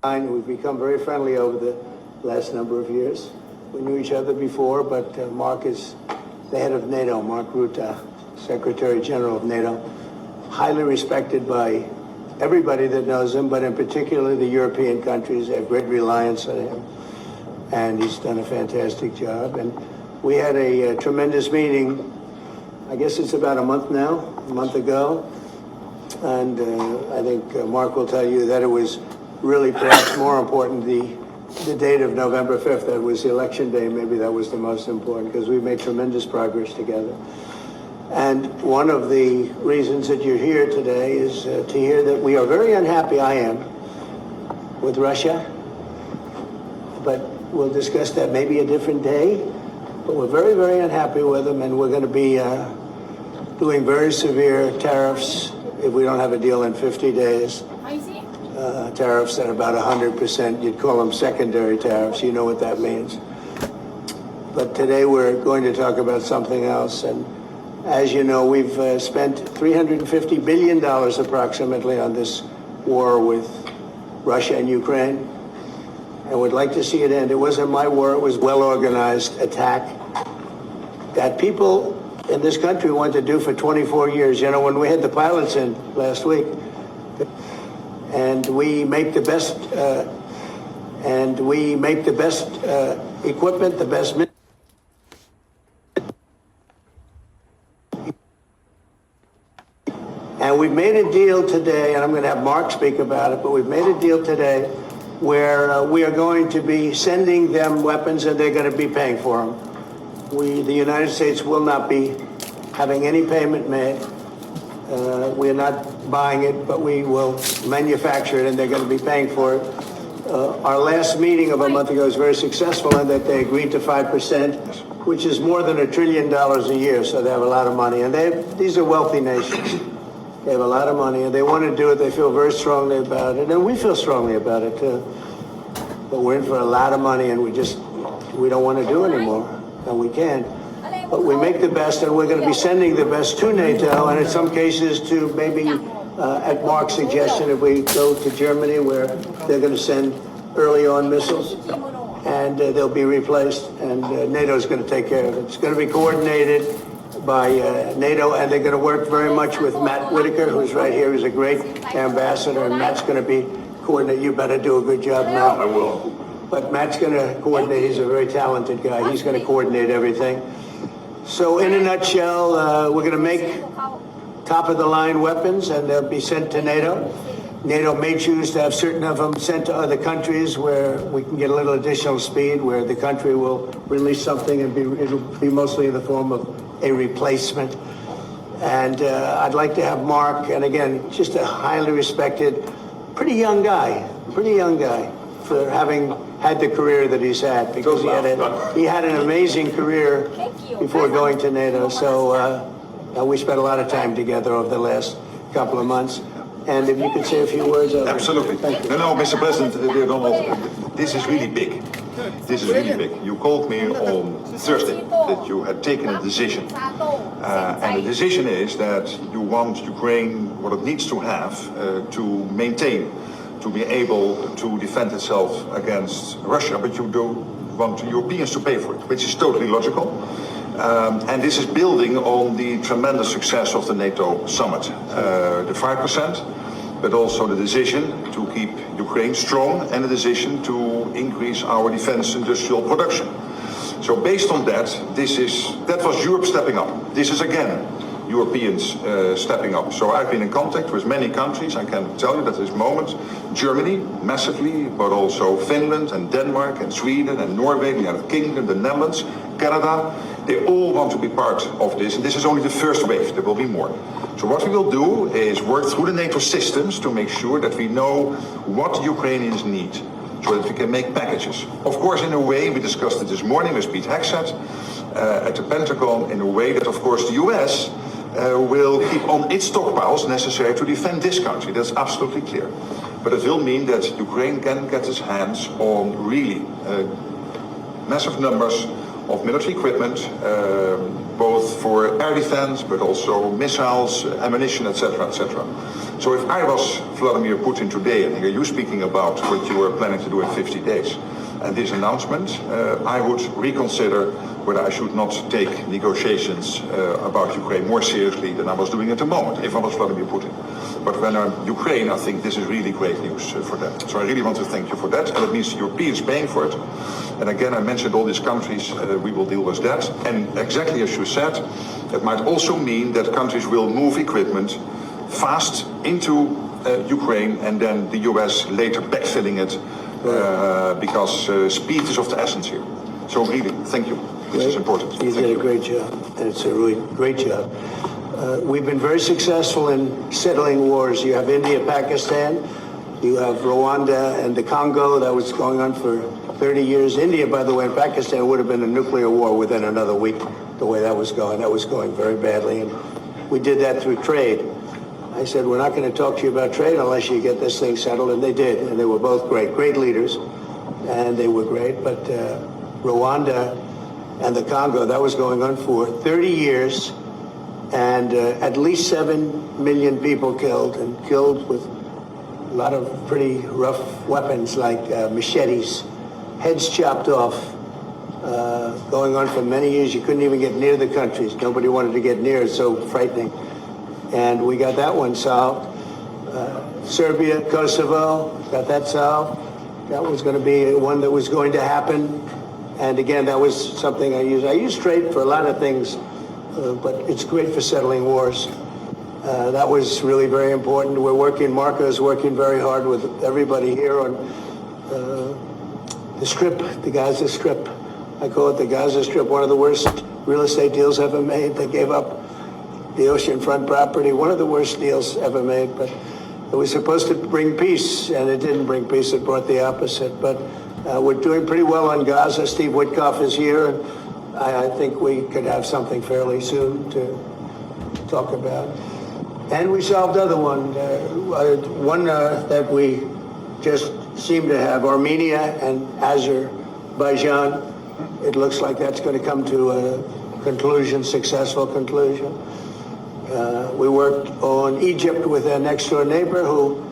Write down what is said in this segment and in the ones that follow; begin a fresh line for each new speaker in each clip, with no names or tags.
We've become very friendly over the last number of years. We knew each other before, but Mark is the head of NATO, Mark Rutte, Secretary General of NATO, highly respected by everybody that knows him, but in particular the European countries have great reliance on him, and he's done a fantastic job. And we had a tremendous meeting, I guess it's about a month ago, and I think Mark will tell you that it was really perhaps more important the date of November 5th. That was the election day. Maybe that was the most important because we made tremendous progress together. And one of the reasons that you're here today is to hear that we are very unhappy, I am, with Russia. But we'll discuss that maybe a different day. But we're very, very unhappy with them, and we're going to be doing very severe tariffs if we don't have a deal in 50 days. Tariffs at about 100%. You'd call them secondary tariffs. You know what that means. But today we're going to talk about something else. And as you know, we've spent $350 billion approximately on this war with Russia and Ukraine. And we'd like to see it end. It wasn't my war. It was well-organized attack that people in this country wanted to do for 24 years. You know, when we had the pilots in last week, and we make the best equipment, the best. And we've made a deal today, and I'm going to have Mark speak about it, but we've made a deal today where we are going to be sending them weapons, and they're going to be paying for them. The United States will not be having any payment made. We are not buying it, but we will manufacture it, and they're going to be paying for it. Our last meeting of a month ago was very successful in that they agreed to 5%, which is more than $1 trillion a year, so they have a lot of money. And these are wealthy nations. They have a lot of money, and they want to do it. They feel very strongly about it, and we feel strongly about it, too. But we're in for a lot of money, and we don't want to do anymore, and we can't. But we make the best, and we're going to be sending the best to NATO, and in some cases to maybe, at Mark's suggestion, if we go to Germany, where they're going to send early on missiles, and they'll be replaced, and NATO is going to take care of it. It's going to be coordinated by NATO, and they're going to work very much with Matt Whitaker, who's right here. He's a great ambassador, and Matt's going to be coordinated. You better do a good job, Matt.
I will.
But Matt's going to coordinate. He's a very talented guy. He's going to coordinate everything. So in a nutshell, we're going to make top-of-the-line weapons, and they'll be sent to NATO. NATO may choose to have certain of them sent to other countries where we can get a little additional speed, where the country will release something and it'll be mostly in the form of a replacement. And I'd like to have Mark, and again, just a highly respected, pretty young guy for having had the career that he's had, because he had an amazing career before going to NATO. So we spent a lot of time together over the last couple of months. And if you could say a few words.
Absolutely.
Thank you.
No, Mr. President, dear Donald, this is really big. This is really big. You called me on Thursday that you had taken a decision. And the decision is that you want Ukraine what it needs to have to maintain, to be able to defend itself against Russia, but you don't want Europeans to pay for it, which is totally logical. And this is building on the tremendous success of the NATO summit. The 5%, but also the decision to keep Ukraine strong, and the decision to increase our defense industrial production. So based on that, that was Europe stepping up. This is again Europeans stepping up. So I've been in contact with many countries. I can tell you that at this moment, Germany massively, but also Finland and Denmark and Sweden and Norway, the United Kingdom, the Netherlands, Canada, they all want to be part of this. And this is only the first wave. There will be more. So what we will do is work through the NATO systems to make sure that we know what the Ukrainians need, so that we can make packages. Of course, in a way, we discussed it this morning with Pete Hegseth at the Pentagon, in a way that, of course, the US will keep on its stockpiles necessary to defend this country. That's absolutely clear. But it will mean that Ukraine can get its hands on really massive numbers of military equipment, both for air defense, but also missiles, ammunition, etc., etc. So if I was Vladimir Putin today and hear you speaking about what you were planning to do in 50 days and this announcement, I would reconsider whether I should not take negotiations about Ukraine more seriously than I was doing at the moment, if I was Vladimir Putin. But when I'm Ukraine, I think this is really great news for them. So I really want to thank you for that. And it means the Europeans paying for it. And again, I mentioned all these countries, we will deal with that. And exactly as you said, that might also mean that countries will move equipment fast into Ukraine and then the US later backfilling it because speed is of the essence here. So really, thank you. This is important.
You did a great job, and it's a really great job. We've been very successful in settling wars. You have India, Pakistan, you have Rwanda and the Congo. That was going on for 30 years. India, by the way, and Pakistan would have been a nuclear war within another week, the way that was going. That was going very badly, and we did that through trade. I said, we're not going to talk to you about trade unless you get this thing settled, and they did, and they were both great leaders, and they were great, but Rwanda and the Congo, that was going on for 30 years, and at least 7 million people killed, and killed with a lot of pretty rough weapons like machetes, heads chopped off, going on for many years. You couldn't even get near the countries. Nobody wanted to get near. It's so frightening. And we got that one solved. Serbia, Kosovo, got that solved. That was going to be one that was going to happen. And again, that was something I use. I use trade for a lot of things, but it's great for settling wars. That was really very important. We're working, Marco is working very hard with everybody here on the Strip, the Gaza Strip. I call it the Gaza Strip, one of the worst real estate deals ever made. They gave up the oceanfront property, one of the worst deals ever made, but it was supposed to bring peace, and it didn't bring peace, it brought the opposite. But we're doing pretty well on Gaza. Steve Witkoff is here, and I think we could have something fairly soon to talk about. And we solved other one that we just seem to have, Armenia and Azerbaijan. It looks like that's going to come to a conclusion, successful conclusion. We worked on Egypt with a next-door neighbor who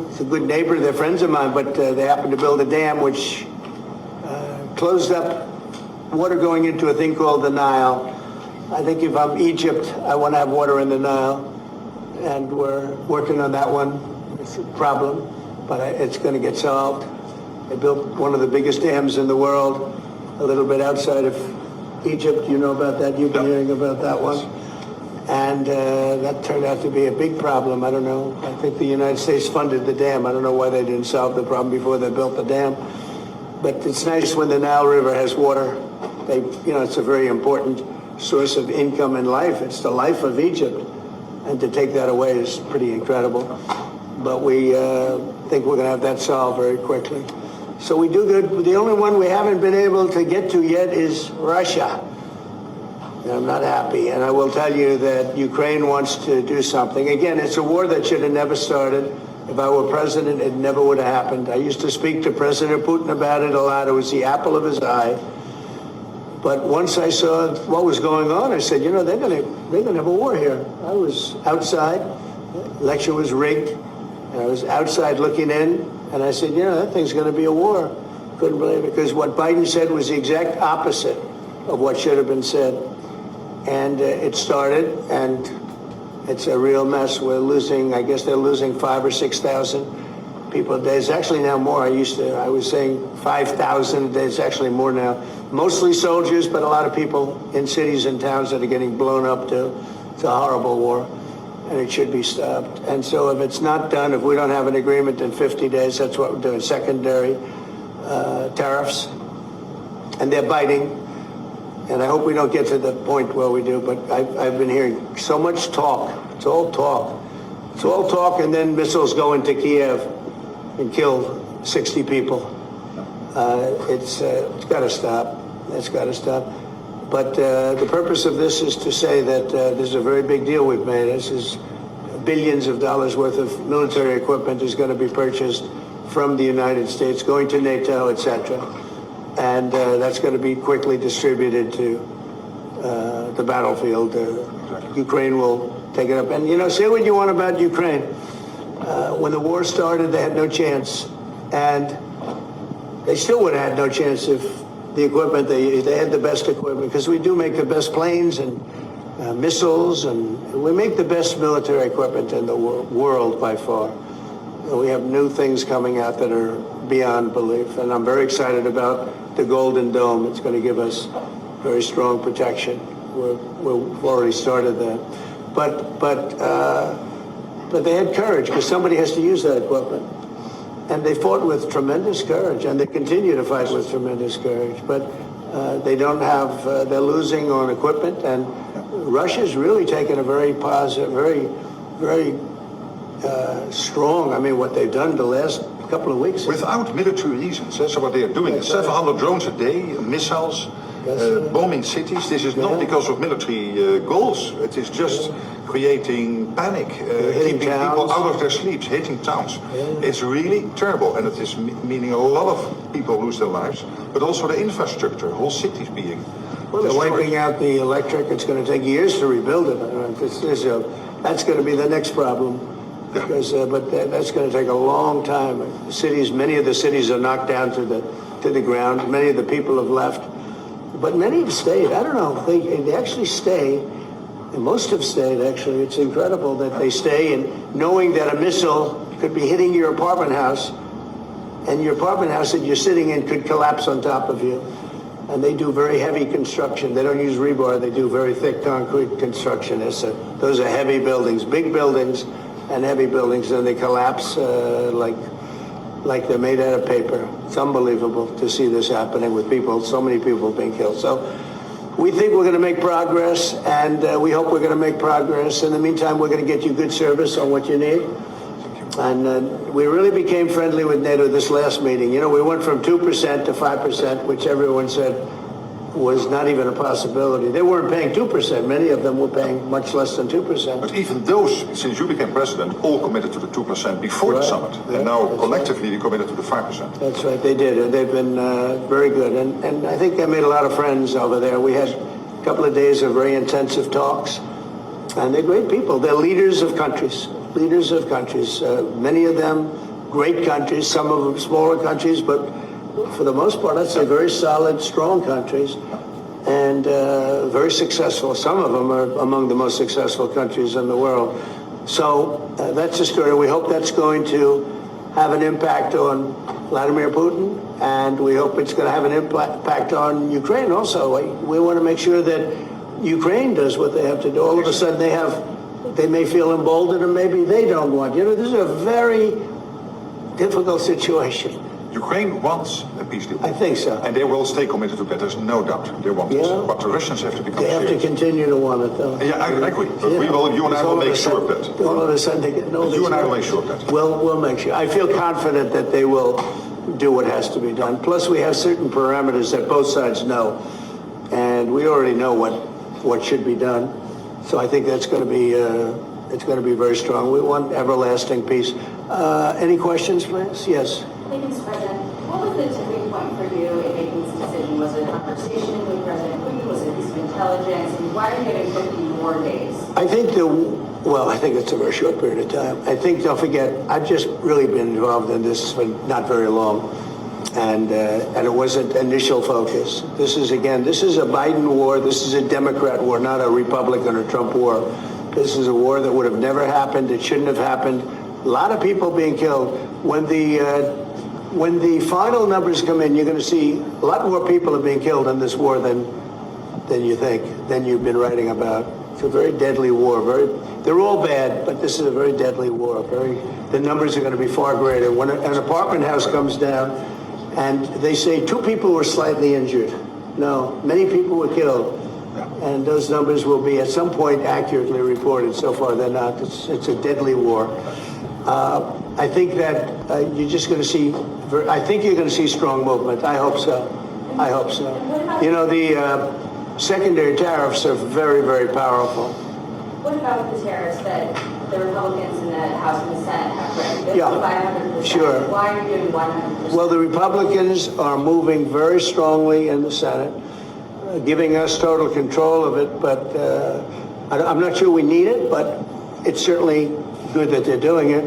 is a good neighbor. They're friends of mine, but they happened to build a dam which closed up water going into a thing called the Nile. I think if I'm Egypt, I want to have water in the Nile, and we're working on that one. It's a problem, but it's going to get solved. They built one of the biggest dams in the world, a little bit outside of Egypt. You know about that? You've been hearing about that one. And that turned out to be a big problem. I don't know. I think the United States funded the dam. I don't know why they didn't solve the problem before they built the dam. But it's nice when the Nile River has water. It's a very important source of income and life. It's the life of Egypt. And to take that away is pretty incredible. But we think we're going to have that solved very quickly. So we do good. The only one we haven't been able to get to yet is Russia. And I'm not happy. And I will tell you that Ukraine wants to do something. Again, it's a war that should have never started. If I were president, it never would have happened. I used to speak to President Putin about it a lot. It was the apple of his eye. But once I saw what was going on, I said, they're gonna have a war here. I was outside. The election was rigged. And I was outside looking in. And I said, that thing's going to be a war. Couldn't believe it, because what Biden said was the exact opposite of what should have been said. And it started, and it's a real mess. We're losing, I guess they're losing 5,000 or 6,000 people a day. It's actually now more. I was saying 5,000 a day. It's actually more now. Mostly soldiers, but a lot of people in cities and towns that are getting blown up too. It's a horrible war, and it should be stopped. And so if it's not done, if we don't have an agreement in 50 days, that's what we're doing, secondary tariffs. And they're biting. And I hope we don't get to the point where we do, but I've been hearing so much talk. It's all talk. It's all talk, and then missiles go into Kiev and kill 60 people. It's got to stop. It's got to stop. But the purpose of this is to say that this is a very big deal we've made. This is billions of dollars worth of military equipment is going to be purchased from the United States, going to NATO, etc. And that's going to be quickly distributed to the battlefield. Ukraine will take it up. And, you know, say what you want about Ukraine. When the war started, they had no chance. And they still would have had no chance if the equipment, they had the best equipment, because we do make the best planes and missiles, and we make the best military equipment in the world by far. We have new things coming out that are beyond belief, and I'm very excited about the Golden Dome. It's going to give us very strong protection. We've already started that. But they had courage, because somebody has to use that equipment. And they fought with tremendous courage, and they continue to fight with tremendous courage. But they don't have, they're losing on equipment, and Russia's really taken a very positive, very strong, I mean, what they've done the last couple of weeks.
Without military reasons, that's what they are doing. It's 700 drones a day, missiles, bombing cities. This is not because of military goals. It is just creating panic, keeping people out of their sleeps, hitting towns. It's really terrible, and it is meaning a lot of people lose their lives, but also the infrastructure, whole cities being
Well, they're wiping out the electric. It's going to take years to rebuild it. That's going to be the next problem. Because, but that's going to take a long time. Cities, many of the cities are knocked down to the ground. Many of the people have left, but many have stayed. I don't know. They actually stay. And most have stayed, actually. It's incredible that they stay, and knowing that a missile could be hitting your apartment house, and your apartment house that you're sitting in could collapse on top of you. And they do very heavy construction. They don't use rebar. They do very thick concrete construction. Those are heavy buildings, big buildings and heavy buildings, and they collapse like they're made out of paper. It's unbelievable to see this happening with people, so many people being killed. So we think we're going to make progress, and we hope we're going to make progress. In the meantime, we're going to get you good service on what you need. And we really became friendly with NATO this last meeting. You know, we went from 2% to 5%, which everyone said was not even a possibility. They weren't paying 2%. Many of them were paying much less than 2%.
But even those, since you became president, all committed to the 2% before the summit. And now collectively they committed to the 5%.
That's right, they did. And they've been very good. And I think I made a lot of friends over there. We had a couple of days of very intensive talks. And they're great people. They're leaders of countries. Leaders of countries. Many of them great countries, some of them smaller countries, but for the most part, I'd say very solid, strong countries, and very successful. Some of them are among the most successful countries in the world. So that's the story. We hope that's going to have an impact on Vladimir Putin, and we hope it's going to have an impact on Ukraine also. We want to make sure that Ukraine does what they have to do. All of a sudden they may feel emboldened, and maybe they don't want. You know, this is a very difficult situation.
Ukraine wants a peace deal.
I think so.
And they will stay committed to that. There's no doubt they want it. But the Russians have to become serious.
They have to continue to want it, though.
Yeah, I agree. But you and I will make sure of that.
All of a sudden they get
You and I will make sure of that.
We'll make sure. I feel confident that they will do what has to be done. Plus, we have certain parameters that both sides know. And we already know what should be done. So I think that's going to be it's going to be very strong. We want everlasting peace. Any questions, please? Yes.
Thank you, Mr. President. What was the tipping point for you in making this decision? Was it a conversation with President Putin? Was it a piece of intelligence? And why are you getting 50 more days?
I think I think it's a very short period of time. I think, don't forget, I've just really been involved in this for not very long. And it wasn't initial focus. This is a Biden war. This is a Democrat war, not a Republican or Trump war. This is a war that would have never happened. It shouldn't have happened. A lot of people being killed. When the final numbers come in, you're going to see a lot more people are being killed in this war than you think, than you've been writing about. It's a very deadly war. They're all bad, but this is a very deadly war. The numbers are going to be far greater. When an apartment house comes down, and they say 2 people were slightly injured. No, many people were killed. And those numbers will be at some point accurately reported. So far, they're not. It's a deadly war. I think that you're just going to see, I think you're going to see strong movement. I hope so. I hope so. You know, the secondary tariffs are very, very powerful.
What about the tariffs that the Republicans in the House and the Senate have recommended?
Yeah, 500%. Sure.
Why are you doing 100%?
Well, the Republicans are moving very strongly in the Senate, giving us total control of it, but I'm not sure we need it, but it's certainly good that they're doing it.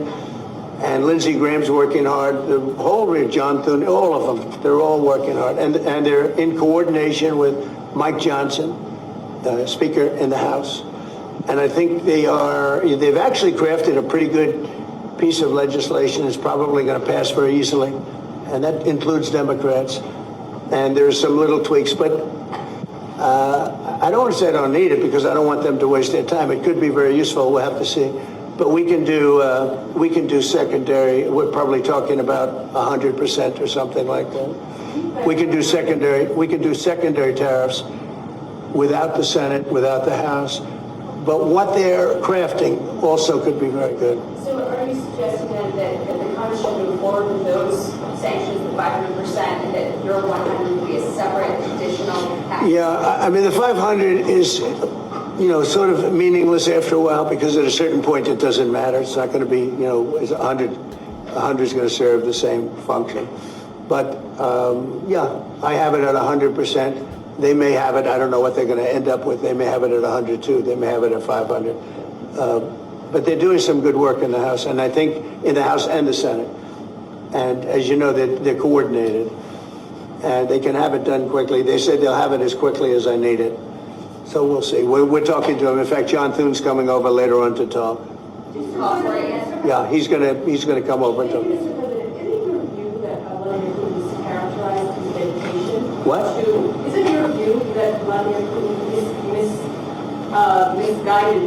And Lindsey Graham's working hard. The whole John Thune, all of them, they're all working hard, and they're in coordination with Mike Johnson, Speaker in the House. And I think they've actually crafted a pretty good piece of legislation. It's probably going to pass very easily, and that includes Democrats. And there's some little tweaks, but I don't want to say I don't need it because I don't want them to waste their time. It could be very useful. We'll have to see. But we can do secondary. We're probably talking about 100% or something like that. We can do secondary tariffs without the Senate, without the House. But what they're crafting also could be very good.
So are you suggesting then that the Congress should move forward with those sanctions, the 500%, and that your 100 would be a separate additional package?
Yeah, I mean, the 500 is, sort of meaningless after a while because at a certain point it doesn't matter. It's not going to be, it's 100. 100 is going to serve the same function. But, I have it at 100%. They may have it, I don't know what they're going to end up with. They may have it at 100 too. They may have it at 500. But they're doing some good work in the House, and I think in the House and the Senate. And as you know, they're coordinated. And they can have it done quickly. They said they'll have it as quickly as I need it. So we'll see. We're talking to him. In fact, John Thune's coming over later on to talk. Yeah, he's gonna come over and talk.
Mr. President, isn't your view that Vladimir Putin is characterized as dedication?
What?
Isn't your view that Vladimir Putin is misguided,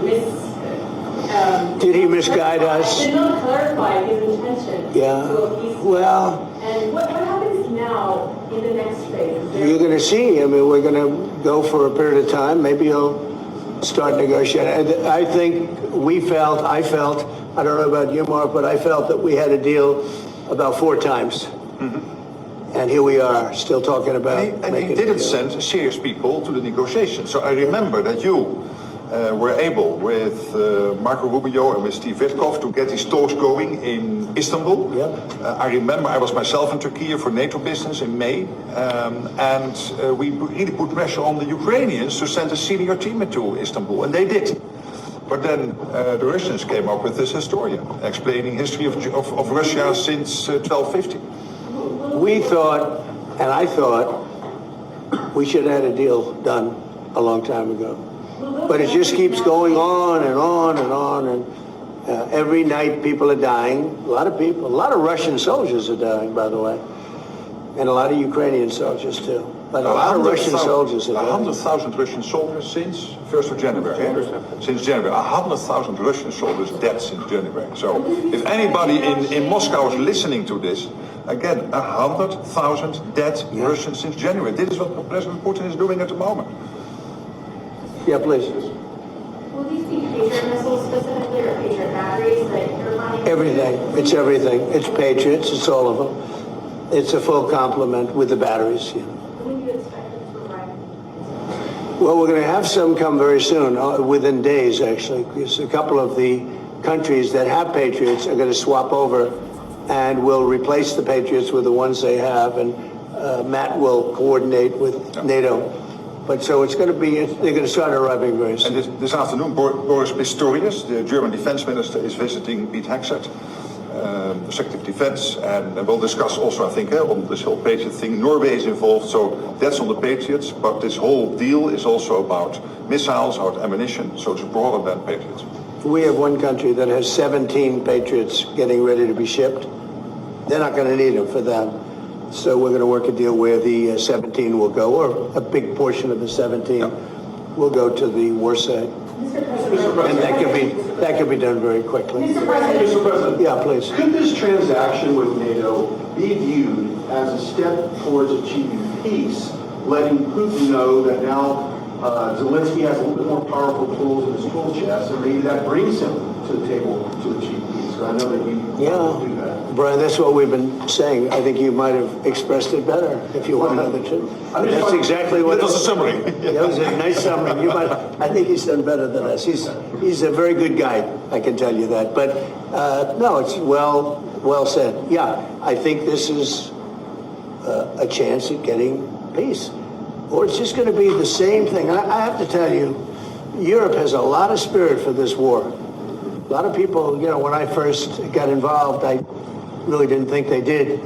Did he misguide us?
did not clarify his intention
Yeah.
to appease?
Well,
And what happens now in the next phase?
you're going to see. I mean, we're going to go for a period of time. Maybe he'll start negotiating. I think I felt, I don't know about you, Mark, but I felt that we had a deal about 4 times. And here we are, still talking about
And he didn't send serious people to the negotiations. So I remember that you were able with Marco Rubio and with Steve Witkoff to get these talks going in Istanbul.
Yep.
I remember I was myself in Turkey for NATO business in May, and we really put pressure on the Ukrainians to send a senior team into Istanbul, and they did. But then the Russians came up with this historian explaining history of Russia since 1250.
We thought, and I thought, we should have had a deal done a long time ago. But it just keeps going on and on and on, and every night people are dying. A lot of people, a lot of Russian soldiers are dying, by the way, and a lot of Ukrainian soldiers too. But a lot of Russian soldiers are dying.
100,000 Russian soldiers since 1st of January. Since January, 100,000 Russian soldiers dead since January. So if anybody in Moscow is listening to this, again, 100,000 dead Russians since January. This is what President Putin is doing at the moment.
Yeah, please.
Will these be Patriot missiles specifically or Patriot batteries that you're planning?
Everything. It's everything. It's Patriots. It's all of them. It's a full complement with the batteries. Yeah.
When do you expect them to arrive?
Well, we're going to have some come very soon, within days, actually, because a couple of the countries that have Patriots are going to swap over and will replace the Patriots with the ones they have, and Matt will coordinate with NATO. But so it's going to be, they're going to start arriving very soon.
And this afternoon, Boris Pistorius, the German defense minister, is visiting Pete Hegseth, the Secretary of Defense, and we'll discuss also, I think, on this whole Patriot thing. Norway is involved, so that's on the Patriots, but this whole deal is also about missiles, about ammunition, so it's broader than Patriots.
We have one country that has 17 Patriots getting ready to be shipped. They're not going to need them for them. So we're going to work a deal where the 17 will go, or a big portion of the 17 will go to the war site.
Mr. President,
And that could be done very quickly.
Mr. President,
Yeah, please.
Could this transaction with NATO be viewed as a step towards achieving peace, letting Putin know that now Zelensky has a little bit more powerful tools in his tool chest, and maybe that brings him to the table to achieve peace? So I know that you do that.
Brian, that's what we've been saying. I think you might have expressed it better if you want another two. That's exactly what.
That was a summary.
That was a nice summary. I think he's done better than us. He's a very good guy, I can tell you that. But no, it's well said. Yeah, I think this is a chance at getting peace. Or it's just going to be the same thing. I have to tell you, Europe has a lot of spirit for this war. A lot of people, you know, when I first got involved, I really didn't think they did,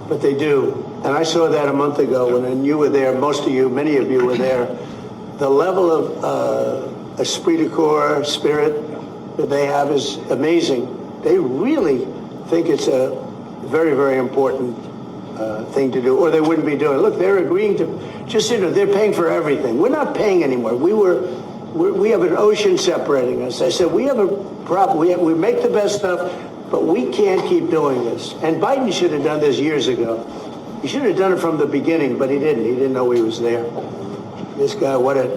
but they do. And I saw that a month ago when you were there, most of you, many of you were there. The level of esprit de corps, spirit that they have is amazing. They really think it's a very, very important thing to do, or they wouldn't be doing it. Look, they're agreeing to, just, you know, they're paying for everything. We're not paying anymore. We have an ocean separating us. I said, we have a problem. We make the best stuff, but we can't keep doing this. And Biden should have done this years ago. He should have done it from the beginning, but he didn't. He didn't know he was there. This guy, what a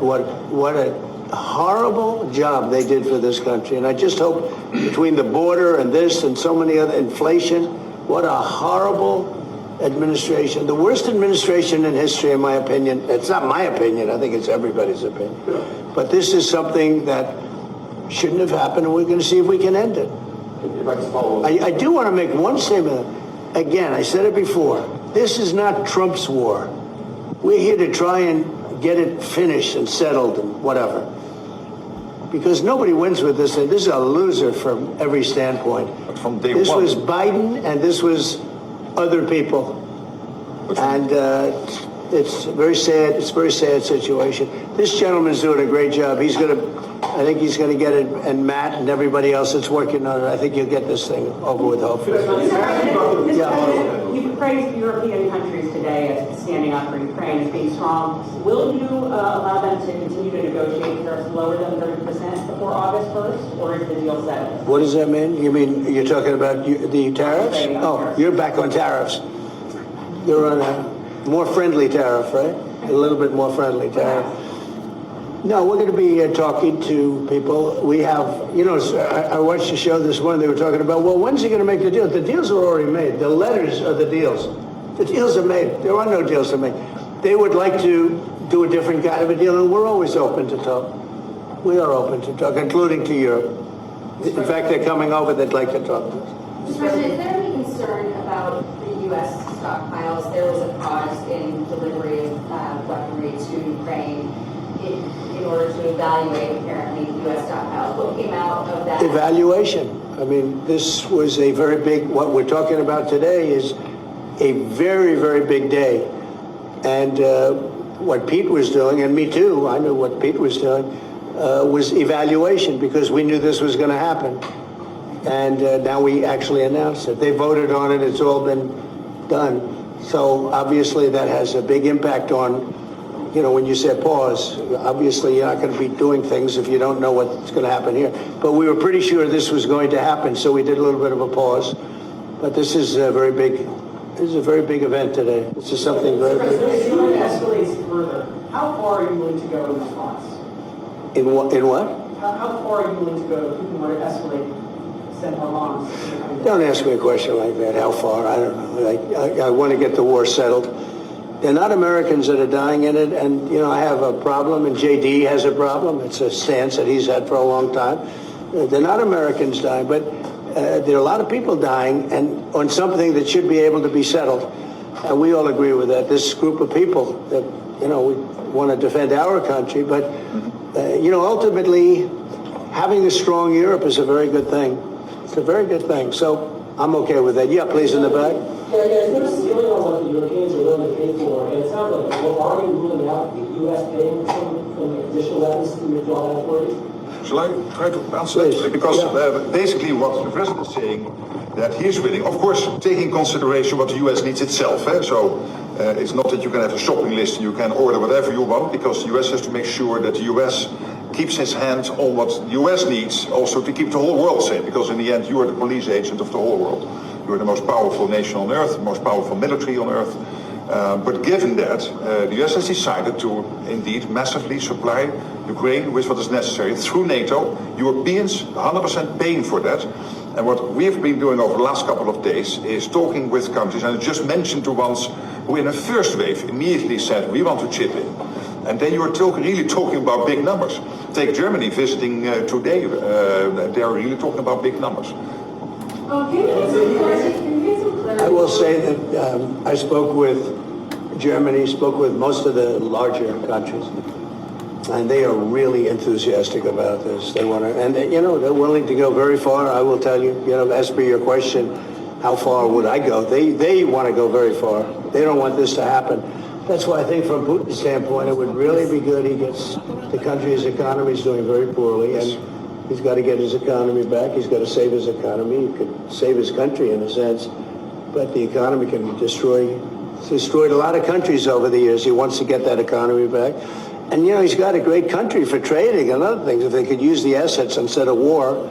horrible job they did for this country. And I just hope between the border and this and so many other inflation, what a horrible administration. The worst administration in history, in my opinion. It's not my opinion. I think it's everybody's opinion. But this is something that shouldn't have happened, and we're going to see if we can end it.
If I can follow up.
I do want to make one statement. Again, I said it before. This is not Trump's war. We're here to try and get it finished and settled and whatever. Because nobody wins with this. And this is a loser from every standpoint.
But from day
This
one.
was Biden, and this was other people. And it's very sad. It's a very sad situation. This gentleman's doing a great job. I think he's going to get it, and Matt and everybody else that's working on it, I think you'll get this thing over with, hopefully.
Mr. President,
Yeah.
you praised European countries today as standing up for Ukraine as being strong. Will you allow them to continue to negotiate tariffs lower than 30% before August 1st, or is the deal set?
What does that mean? You mean you're talking about the tariffs? Oh, you're back on tariffs. You're on a more friendly tariff, right? A little bit more friendly tariff. No, we're going to be talking to people. We have, you know, I watched the show this morning. They were talking about, well, when's he going to make the deal? The deals are already made. The letters are the deals. The deals are made. There are no deals to make. They would like to do a different kind of a deal, and we're always open to talk. We are open to talk, including to Europe. In fact, they're coming over. They'd like to talk to us.
Mr. President, is there any concern about the U.S. stockpiles? There was a pause in delivery of weaponry to Ukraine in order to evaluate, apparently, the U.S. stockpiles. What came out of that?
Evaluation. I mean, this was a very big, what we're talking about today is a very, very big day. And what Pete was doing, and me too, I knew what Pete was doing, was evaluation, because we knew this was going to happen. And now we actually announced it. They voted on it. It's all been done. So obviously that has a big impact on, you know, when you say pause, obviously you're not going to be doing things if you don't know what's going to happen here. But we were pretty sure this was going to happen, so we did a little bit of a pause. But this is a very big, event today. This is something very big.
If it escalates further, how far are you willing to go in response?
In what?
How far are you willing to go if people were to escalate, send more bombs?
Don't ask me a question like that. How far? I don't know. I want to get the war settled. They're not Americans that are dying in it, and, you know, I have a problem, and JD has a problem. It's a stance that he's had for a long time. They're not Americans dying, but there are a lot of people dying, and on something that should be able to be settled. And we all agree with that. This group of people that, you know, we want to defend our country, but, you know, ultimately, having a strong Europe is a very good thing. It's a very good thing. So I'm okay with that. Yeah, please, in the back.
Yeah, is there a ceiling on what the Europeans are willing to pay for? And it sounds like, well, are you ruling out the U.S. paying some additional weapons to withdraw authorities?
Shall I try to answer that? Because basically what the president is saying, that he's willing, of course, taking consideration what the U.S. needs itself. So it's not that you can have a shopping list and you can order whatever you want, because the U.S. has to make sure that the U.S. keeps his hands on what the U.S. needs, also to keep the whole world safe, because in the end you are the police agent of the whole world. You are the most powerful nation on earth, the most powerful military on earth. But given that, the US has decided to indeed massively supply Ukraine with what is necessary through NATO. Europeans 100% paying for that. And what we've been doing over the last couple of days is talking with countries, and I just mentioned the ones who in the first wave immediately said, we want to chip in. And then you're really talking about big numbers. Take Germany visiting today. They're really talking about big numbers.
I will say that I spoke with Germany, spoke with most of the larger countries. And they are really enthusiastic about this. They want to, and you know, they're willing to go very far. I will tell you, you know, as per your question, how far would I go? They want to go very far. They don't want this to happen. That's why I think from Putin's standpoint, it would really be good. He gets the country's economy is doing very poorly, and he's got to get his economy back. He's got to save his economy. He could save his country in a sense, but the economy can be destroyed. He's destroyed a lot of countries over the years. He wants to get that economy back. And, you know, he's got a great country for trading and other things. If they could use the assets instead of war,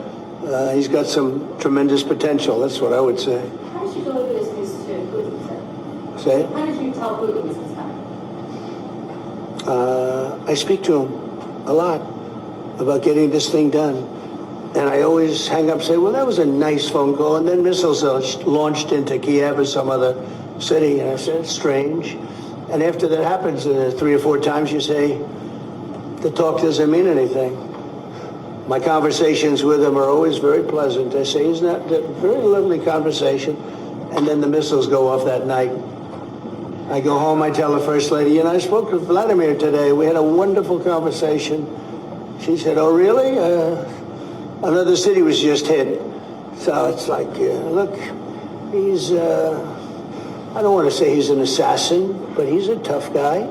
he's got some tremendous potential. That's what I would say.
How did you deliver this news to Putin, sir?
Say?
How did you tell Putin this was coming?
I speak to him a lot about getting this thing done. And I always hang up and say, well, that was a nice phone call. And then missiles are launched into Kiev or some other city. And I said, it's strange. And after that happens 3 or 4 times, you say, the talk doesn't mean anything. My conversations with him are always very pleasant. I say, isn't that a very lovely conversation? And then the missiles go off that night. I go home, I tell the First Lady, you know, I spoke to Vladimir today. We had a wonderful conversation. She said, oh, really? Another city was just hit. So it's like, look, he's... I don't want to say he's an assassin, but he's a tough guy.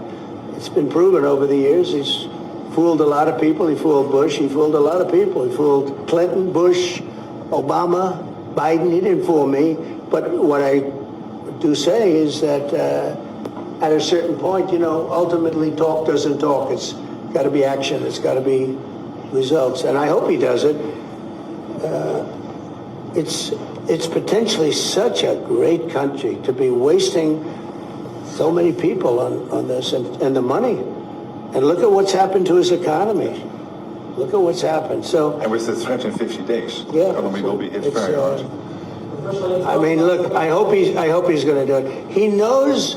It's been proven over the years. He's fooled a lot of people. He fooled Bush. He fooled a lot of people. He fooled Clinton, Bush, Obama, Biden. He didn't fool me. But what I do say is that at a certain point, you know, ultimately talk doesn't talk. It's got to be action. It's got to be results. And I hope he does it. It's potentially such a great country to be wasting so many people on this and the money. And look at what's happened to his economy. Look at what's happened. So,
And with the threat in 50 days,
yeah,
the economy will be hit very hard.
I mean, look, I hope he's going to do it. He knows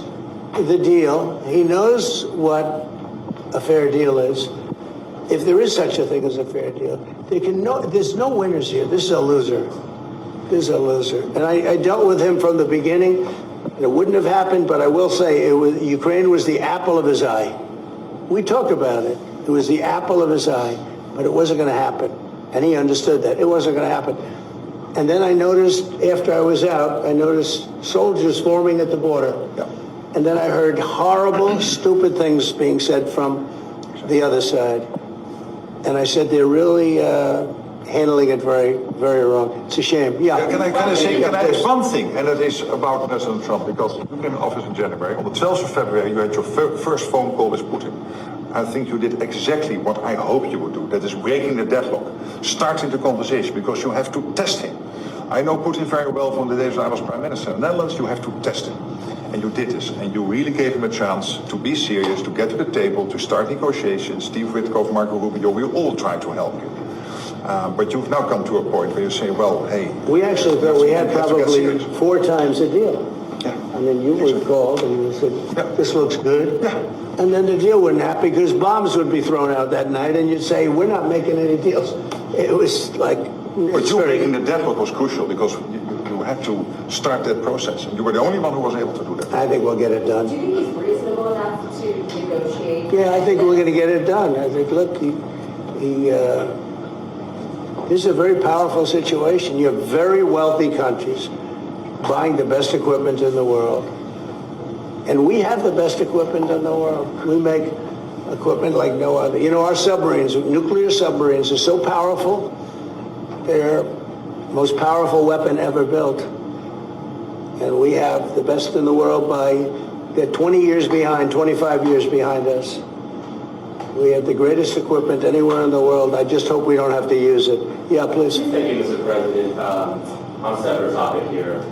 the deal. He knows what a fair deal is. If there is such a thing as a fair deal, there's no winners here. This is a loser. This is a loser. And I dealt with him from the beginning. It wouldn't have happened, but I will say Ukraine was the apple of his eye. We talked about it. It was the apple of his eye, but it wasn't going to happen. And he understood that. It wasn't going to happen. And then I noticed, after I was out, I noticed soldiers forming at the border.
Yeah.
And then I heard horrible, stupid things being said from the other side. And I said, they're really handling it very, very wrong. It's a shame. Yeah.
Can I add one thing, and that is about President Trump, because you came in office in January. On the 12th of February, you had your first phone call with Putin. I think you did exactly what I hoped you would do. That is breaking the deadlock, starting the conversation, because you have to test him. I know Putin very well from the days when I was Prime Minister in the Netherlands. You have to test him. And you did this, and you really gave him a chance to be serious, to get to the table, to start negotiations. Steve Witkoff, Marco Rubio, we all tried to help you. But you've now come to a point where you say, well, hey...
We actually thought we had probably 4 times a deal.
Yeah.
I mean, you would have called and you said, this looks good.
Yeah.
And then the deal wouldn't happen because bombs would be thrown out that night and you'd say, we're not making any deals. It was like...
But you breaking the deadlock was crucial because you had to start that process. You were the only one who was able to do that.
I think we'll get it done.
Do you think he's reasonable enough to negotiate?
Yeah, I think we're going to get it done. I think, look, this is a very powerful situation. You have very wealthy countries buying the best equipment in the world. And we have the best equipment in the world. We make equipment like no other. You know, our submarines, nuclear submarines, are so powerful. They're the most powerful weapon ever built. And we have the best in the world they're 20 years behind, 25 years behind us. We have the greatest equipment anywhere in the world. I just hope we don't have to use it. Yeah, please.
Thank you, Mr. President. On a separate topic here,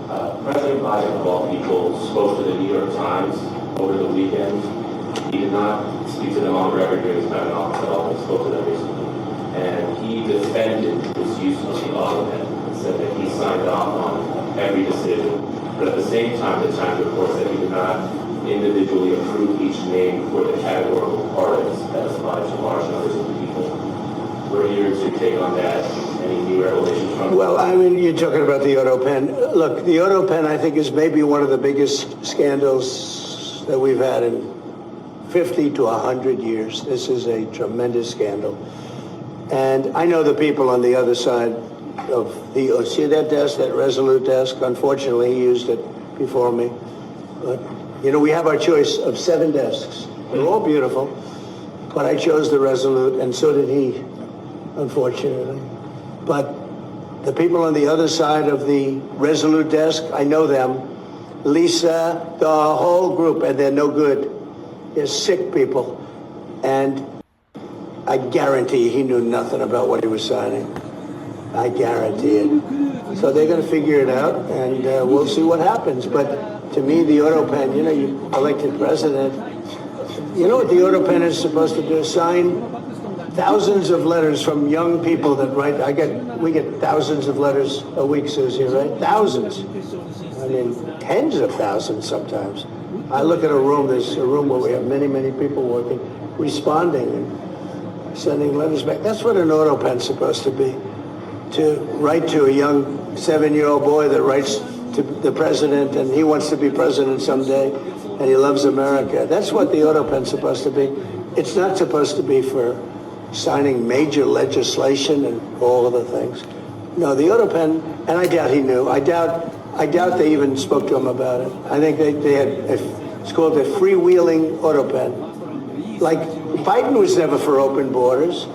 President Biden, of all people, spoke to the New York Times over the weekend. He did not speak to them on record during his time in office at all. He spoke to them recently. And he defended his use of the auto pen and said that he signed off on every decision. But at the same time, the Times reports that he did not individually approve each name for the categorical pardons that applied to large numbers of people. We're here to take on that. Any new revelations from...
Well, I mean, you're talking about the auto pen. Look, the auto pen, I think, is maybe one of the biggest scandals that we've had in 50 to 100 years. This is a tremendous scandal. And I know the people on the other side of the, see that desk, that Resolute desk? Unfortunately, he used it before me. But, you know, we have our choice of 7 desks. They're all beautiful, but I chose the Resolute, and so did he, unfortunately. But the people on the other side of the Resolute desk, I know them. Lisa, the whole group, and they're no good. They're sick people. And I guarantee he knew nothing about what he was signing. I guarantee it. So they're going to figure it out, and we'll see what happens. But to me, the auto pen, you know, you elected president. You know what the auto pen is supposed to do? Sign thousands of letters from young people that write. We get thousands of letters a week, Susie, right? Thousands. I mean, tens of thousands sometimes. I look at a room, there's a room where we have many, many people working, responding and sending letters back. That's what an auto pen's supposed to be. To write to a young 7-year-old boy that writes to the president, and he wants to be president someday, and he loves America. That's what the auto pen's supposed to be. It's not supposed to be for signing major legislation and all of the things. No, the auto pen, and I doubt he knew. I doubt they even spoke to him about it. I think they had, it's called a freewheeling auto pen. Like, Biden was never for open borders.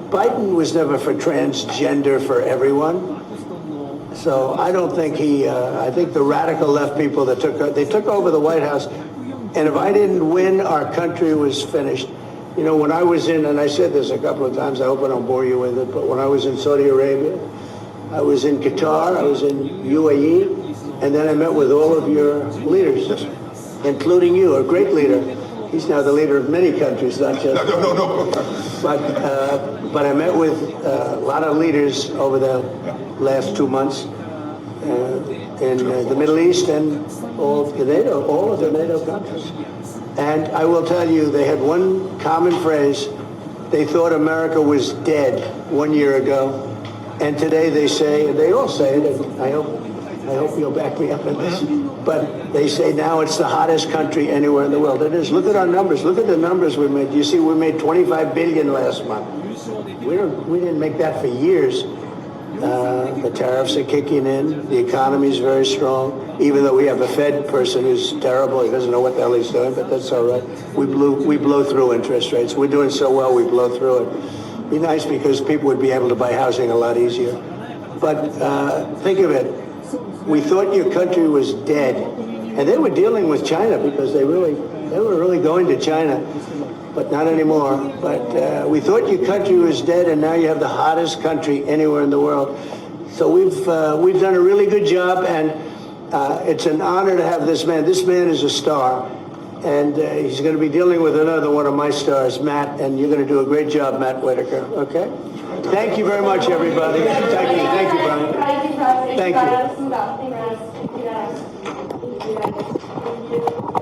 Biden was never for transgender for everyone. So I don't think I think the radical left people that took over the White House, and if I didn't win, our country was finished. You know, when I was in, and I said this a couple of times, I hope I don't bore you with it, but when I was in Saudi Arabia, I was in Qatar, I was in UAE, and then I met with all of your leaders, including you, a great leader. He's now the leader of many countries, not just... No. But I met with a lot of leaders over the last 2 months in the Middle East and all of the NATO countries. And I will tell you, they had one common phrase. They thought America was dead 1 year ago. And today they say, and they all say it, and I hope you'll back me up in this, but they say now it's the hottest country anywhere in the world. It is. Look at our numbers. Look at the numbers we made. You see, we made $25 billion last month. We didn't make that for years. The tariffs are kicking in. The economy is very strong, even though we have a Fed person who's terrible. He doesn't know what the hell he's doing, but that's all right. We blow through interest rates. We're doing so well, we blow through it. Be nice because people would be able to buy housing a lot easier. But think of it. We thought your country was dead. And they were dealing with China because they were really going to China, but not anymore. But we thought your country was dead, and now you have the hottest country anywhere in the world. So we've done a really good job, and it's an honor to have this man. This man is a star, and he's going to be dealing with another one of my stars, Matt, and you're going to do a great job, Matt Whitaker, okay? Thank you very much, everybody. Thank you, Brian. Thank you.
Thank you.